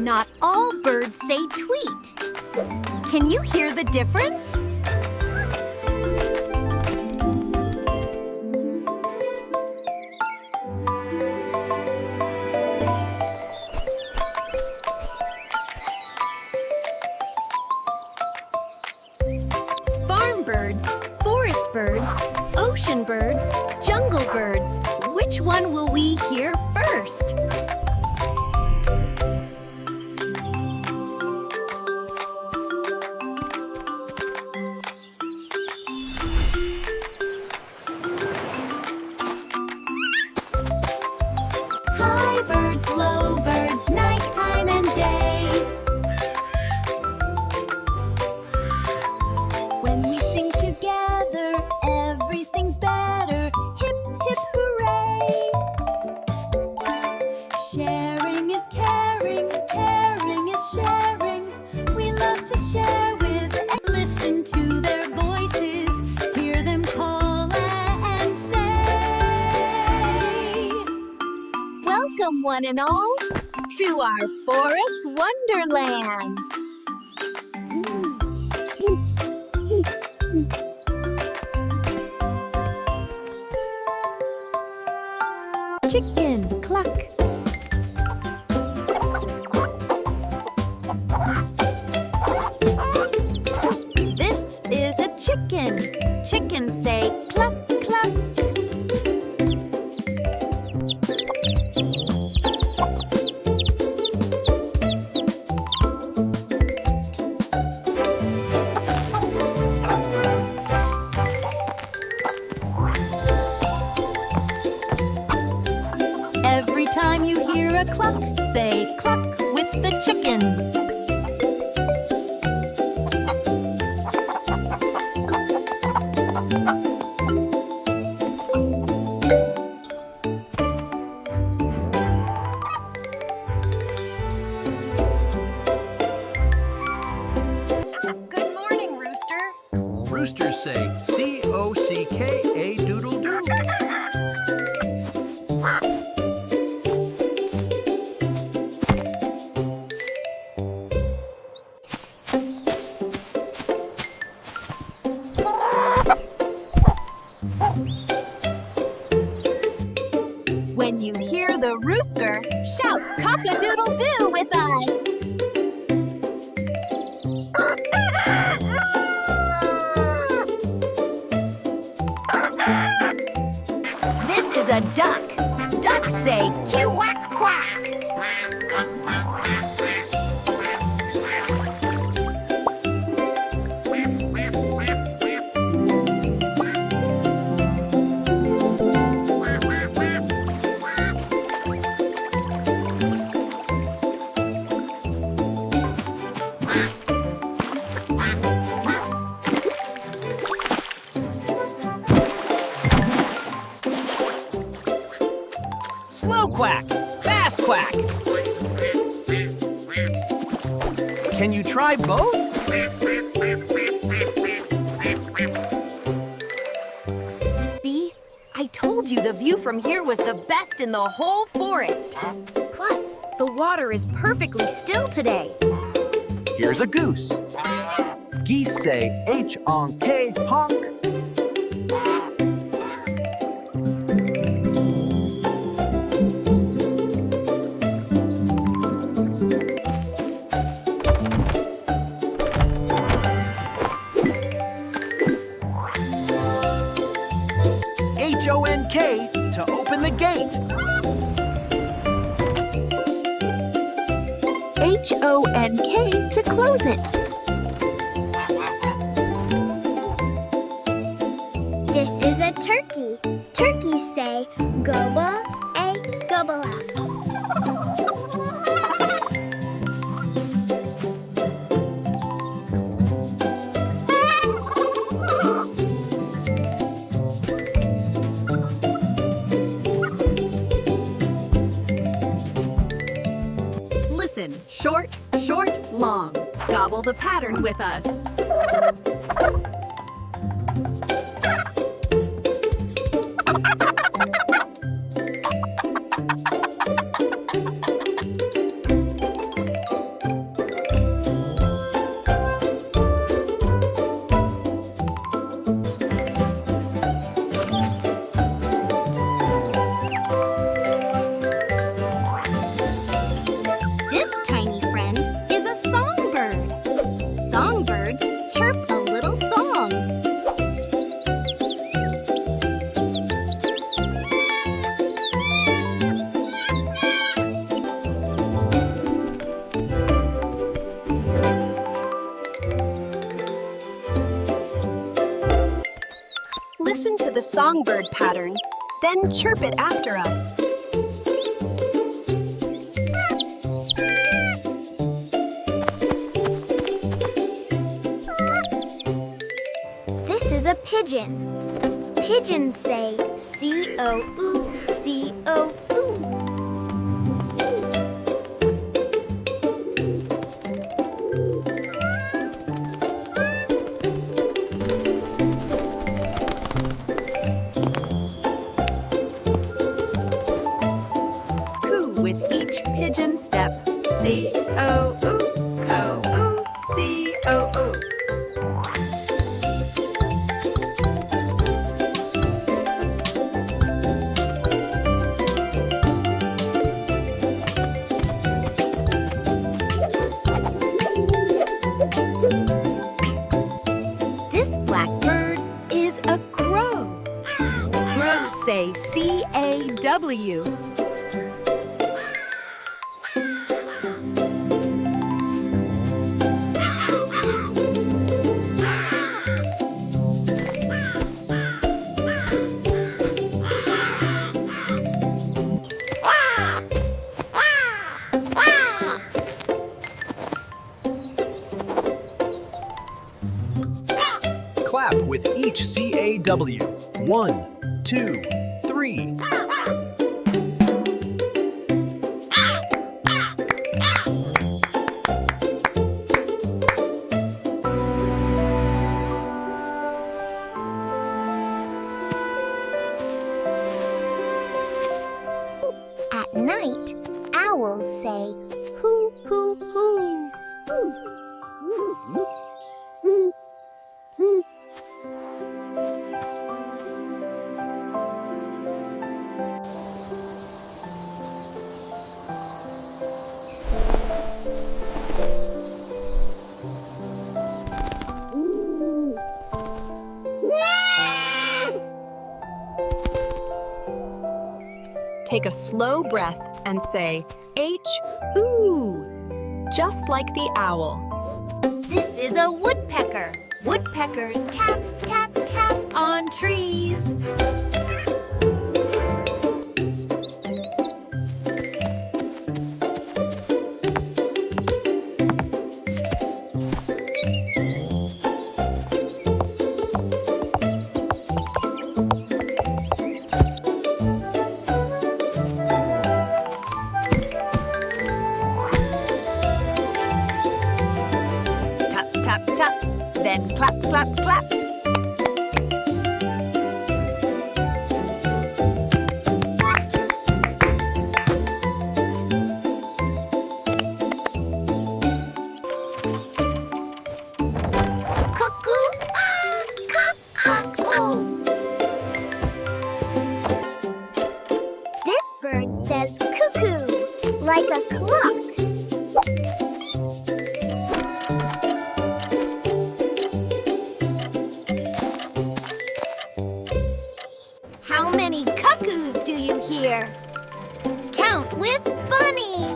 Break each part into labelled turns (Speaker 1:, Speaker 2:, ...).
Speaker 1: Not all birds say tweet. Can you hear the difference? Farm birds, forest birds, ocean birds, jungle birds. Which one will we hear first? High birds, low birds, nighttime and day. When we sing together, everything's better. Hip, hip, hooray! Sharing is caring, caring is sharing. We love to share with and listen to their voices, hear them call and say, welcome one and all to our forest wonderland. Chicken, cluck. This is a chicken. Chickens say cluck, cluck. Every time you hear a cluck, say cluck with the chicken. Good morning, Rooster.
Speaker 2: Roosters say C-O-C-K-A doodle doo.
Speaker 1: When you hear the rooster, shout cock-a-doodle-doo with us. This is a duck. Ducks say quack quack.
Speaker 2: Slow quack, fast quack. Can you try both?
Speaker 1: See? I told you the view from here was the best in the whole forest. Plus, the water is perfectly still today.
Speaker 2: Here's a goose. Geese say H-on-K, honk. H-O-N-K to open the gate.
Speaker 1: H-O-N-K to close it.
Speaker 3: This is a turkey. Turkeys say gobble, a gobble up.
Speaker 1: Listen, short, short, long. Gobble the pattern with us.
Speaker 4: songbird pattern, then chirp it after us.
Speaker 3: This is a pigeon. Pigeons say C-O-oo, C-O-oo.
Speaker 1: Coo with each pigeon step. C-O-oo, co-oo, C-O-oo. This blackbird is a crow. Crows say C-A-W.
Speaker 2: Clap with each C-A-W. 1, 2, 3.
Speaker 3: At night, owls say hoo, hoo, hoo.
Speaker 4: Take a slow breath and say H-ooh, just like the owl.
Speaker 1: This is a woodpecker. Woodpeckers tap, tap, tap on trees. Tap, tap, tap. Then clap, clap, clap.
Speaker 3: Cuckoo, cuckoo. This bird says cuckoo, like a clock. How many cuckoos do you hear? Count with Bunny.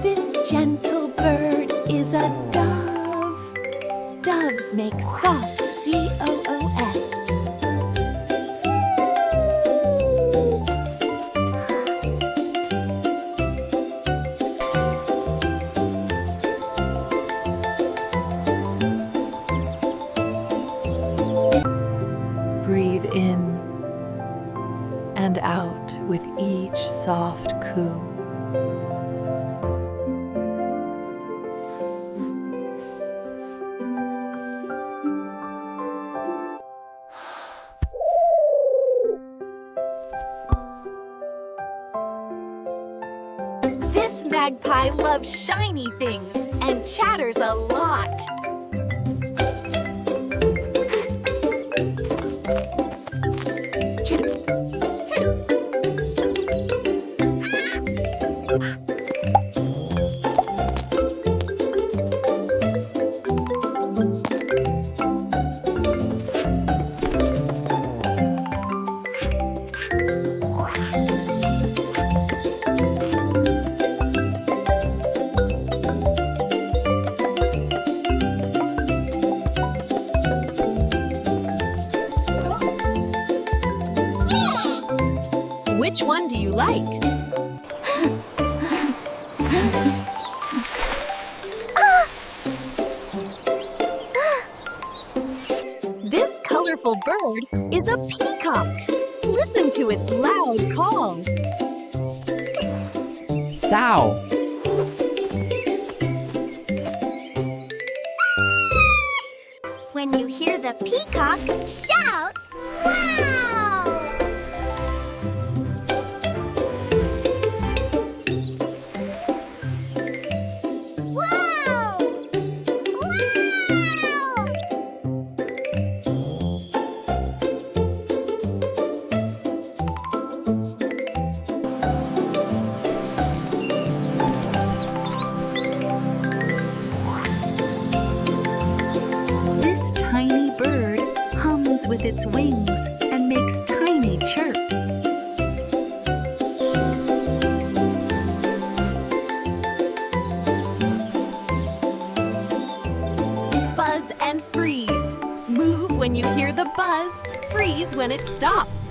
Speaker 1: This gentle bird is a dove. Doves make soft C-O-O-S. Breathe in and out with each soft coo. This magpie loves shiny things and chatters a lot. bite. This colorful bird is a peacock. Listen to its loud call.
Speaker 5: Sow.
Speaker 3: When you hear the peacock, shout, "Wow!" Wow! Wow!
Speaker 1: This tiny bird hums with its wings and makes tiny chirps. Buzz and freeze. Move when you hear the buzz, freeze when it stops.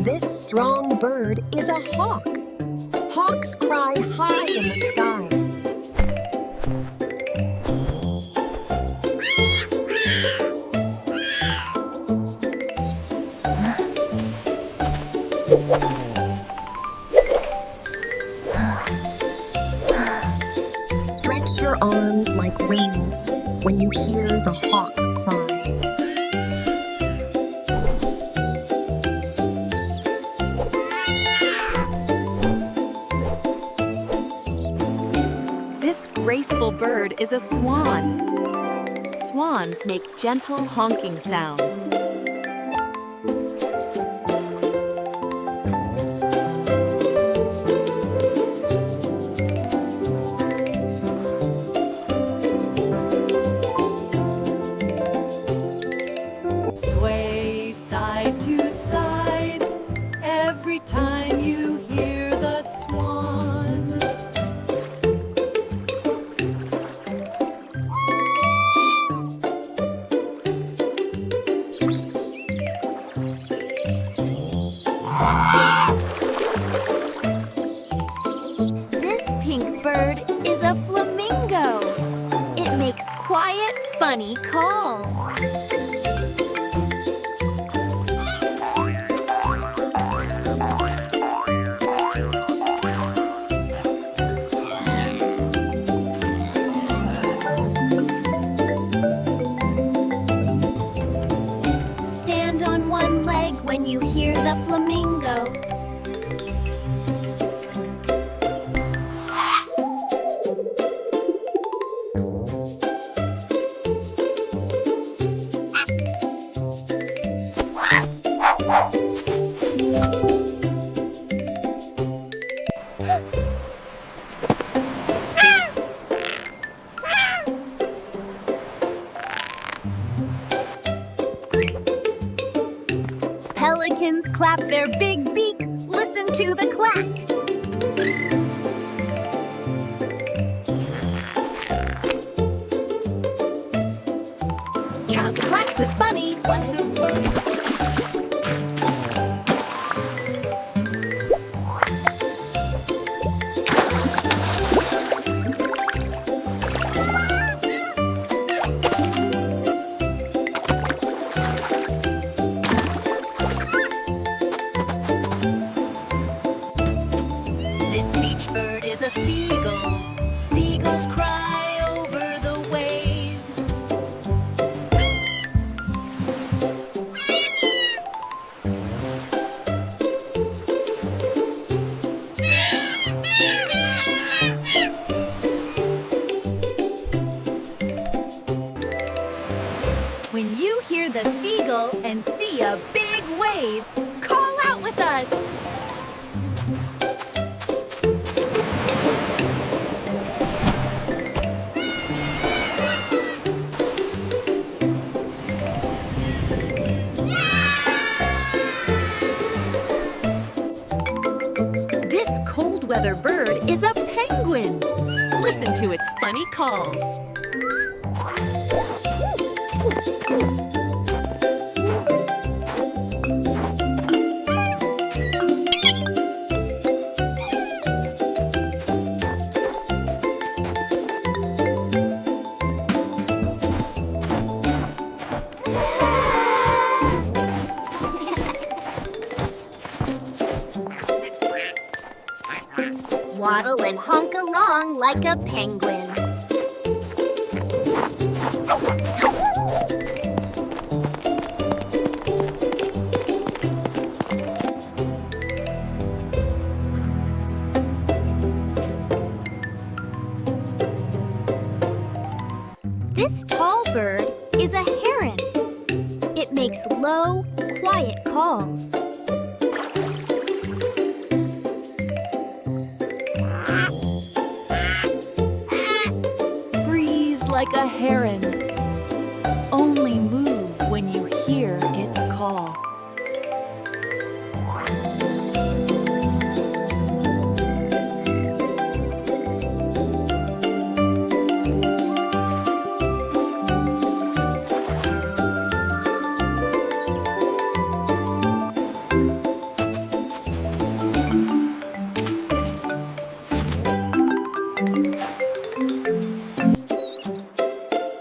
Speaker 4: This strong bird is a hawk. Hawks cry high in the sky. Stretch your arms like wings when you hear the hawk cry.
Speaker 1: This graceful bird is a swan. Swans make gentle honking sounds. Sway side to side every time you hear the swan.
Speaker 3: This pink bird is a flamingo. It makes quiet, funny calls. Stand on one leg when you hear the flamingo.
Speaker 1: Pelicans clap their big beaks. Listen to the clack. Count the clacks with Bunny. 1, 2, 3. This beach bird is a seagull. Seagulls cry over the waves. When you hear the seagull and see a big wave, call out with us. weather bird is a penguin. Listen to its funny calls.
Speaker 3: Waddle and honk along like a penguin. This tall bird is a heron. It makes low, quiet calls.
Speaker 1: Like a heron. Only move when you hear its call.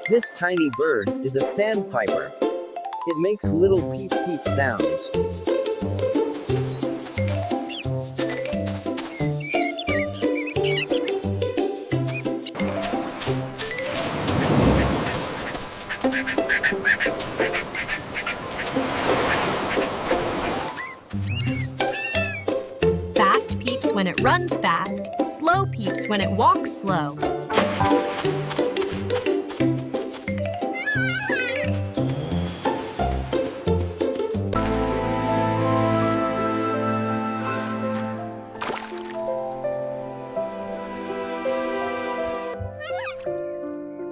Speaker 5: This tiny bird is a sandpiper. It makes little peep-peep sounds.
Speaker 1: Fast peeps when it runs fast. Slow peeps when it walks slow.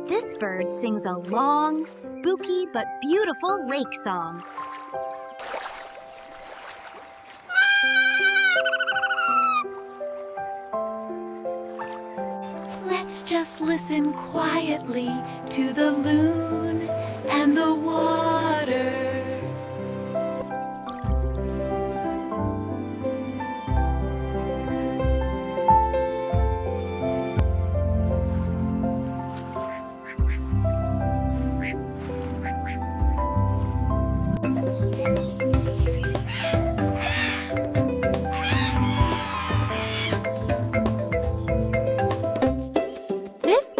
Speaker 3: This bird sings a long, spooky, but beautiful lake song.
Speaker 1: Let's just listen quietly to the loon and the water.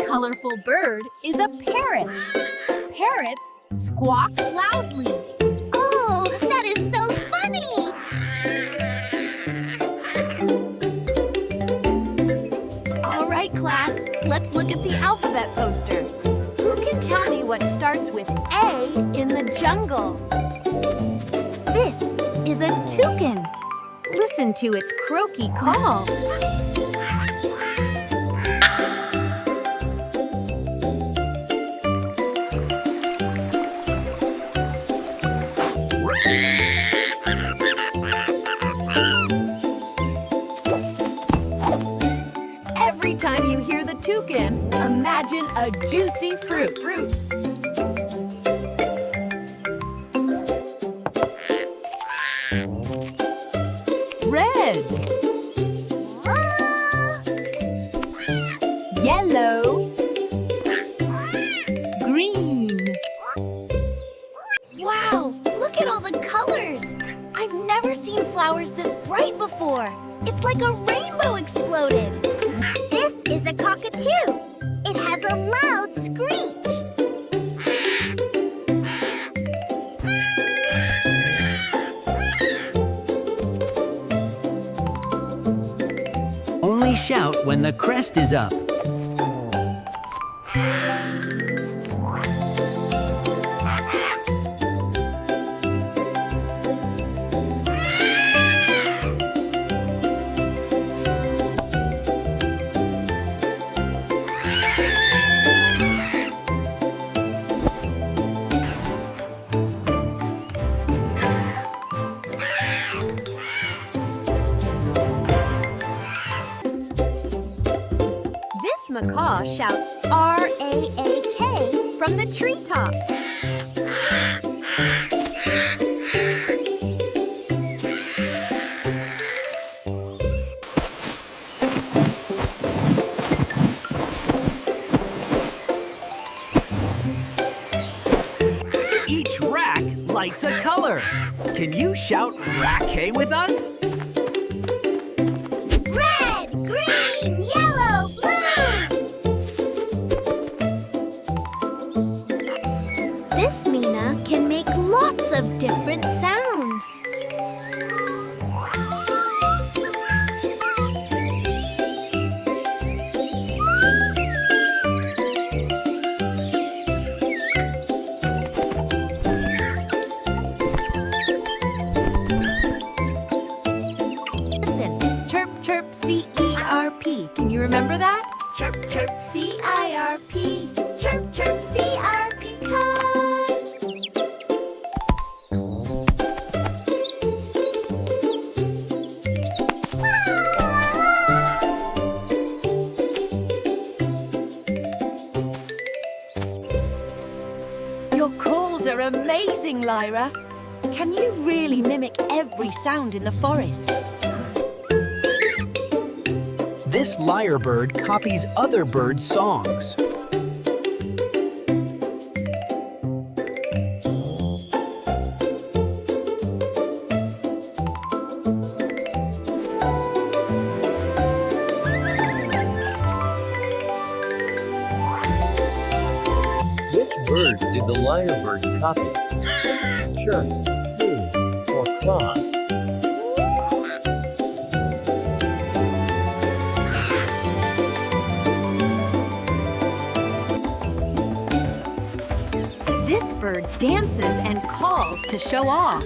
Speaker 1: Colorful bird is a parrot. Parrots squawk loudly.
Speaker 3: Oh, that is so funny!
Speaker 1: All right, class, let's look at the alphabet poster. Who can tell me what starts with A in the jungle?
Speaker 3: This is a toucan. Listen to its croaky call.
Speaker 1: Every time you hear the toucan, imagine a juicy fruit. Red. Yellow. Green.
Speaker 3: Wow, look at all the colors! I've never seen flowers this bright before. It's like a rainbow exploded. This is a cockatoo. It has a loud screech.
Speaker 6: Only shout when the crest is up.
Speaker 3: macaw shouts R-A-A-K from the treetops.
Speaker 6: Each rack lights a color. Can you shout rack-hay with us?
Speaker 3: Red, green, yellow, blue! This mynah can make lots of different sounds.
Speaker 1: Listen, chirp, chirp, C-E-R-P. Can you remember that? Chirp, chirp, C-I-R-P. Chirp, chirp, C-R-P. Your calls are amazing, Lyra. Can you really mimic every sound in the forest?
Speaker 2: This lyrebird copies other birds' songs.
Speaker 5: Which bird did the lyrebird copy? Chirp, sing, or cry?
Speaker 1: This bird dances and calls to show off.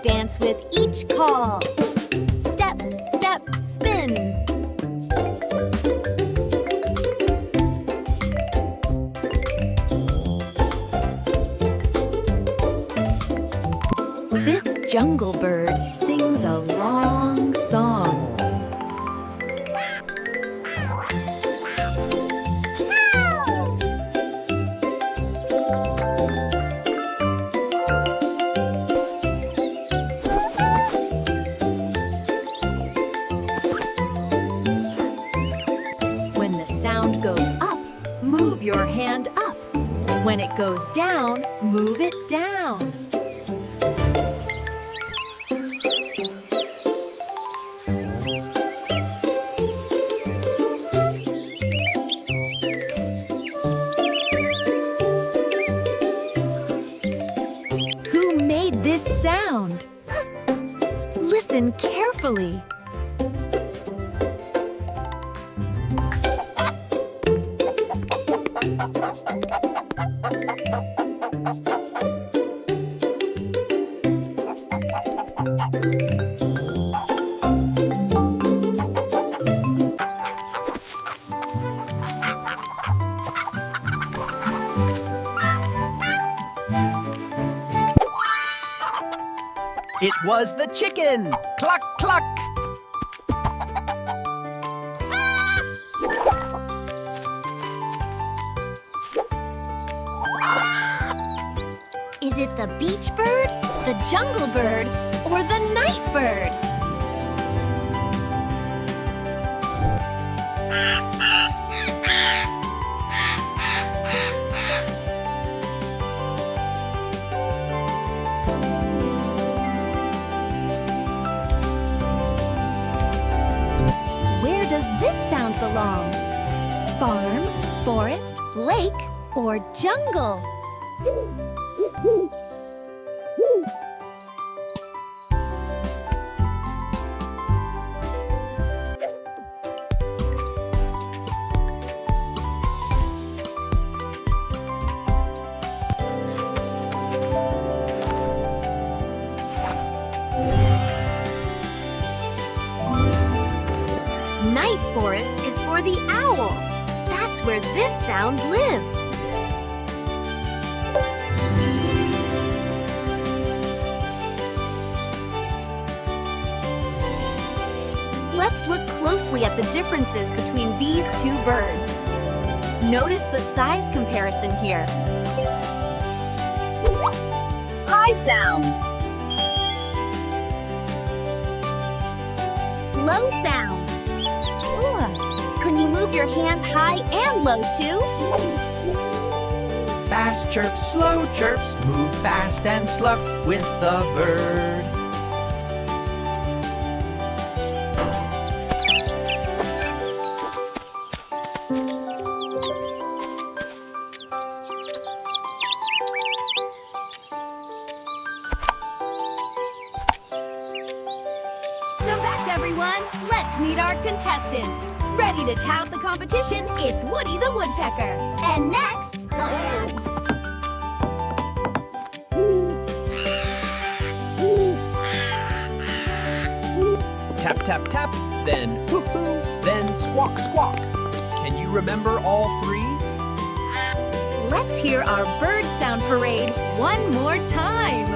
Speaker 1: Dance with each call. Step, step, spin. This jungle bird sings a long song. When the sound goes up, move your hand up. When it goes down, move it down. Who made this sound? Listen carefully.
Speaker 2: It was the chicken! Cluck, cluck!
Speaker 3: Is it the beach bird, the jungle bird, or the night bird?
Speaker 1: Where does this sound belong? Farm, forest, lake, or jungle?
Speaker 3: white forest is for the owl. That's where this sound lives. Let's look closely at the differences between these two birds. Notice the size comparison here.
Speaker 4: High sound.
Speaker 3: Low sound. Can you move your hand high and low too?
Speaker 2: Fast chirps, slow chirps, move fast and slow with the bird.
Speaker 1: Come back, everyone. Let's meet our contestants. Ready to tout the competition, it's Woody the woodpecker. And next,
Speaker 2: Tap, tap, tap, then hoo-hoo, then squawk, squawk. Can you remember all three?
Speaker 1: let's hear our bird sound parade one more time.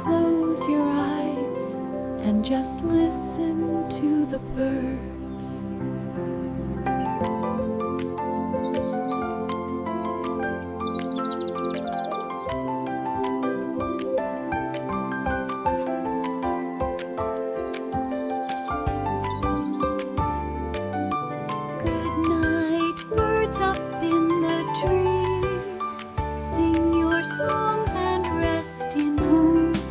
Speaker 1: Close your eyes and just listen to the birds. Good night, birds up in the trees. Sing your songs and rest in peace.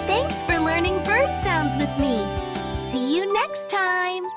Speaker 3: Thanks for learning bird sounds with me. See you next time.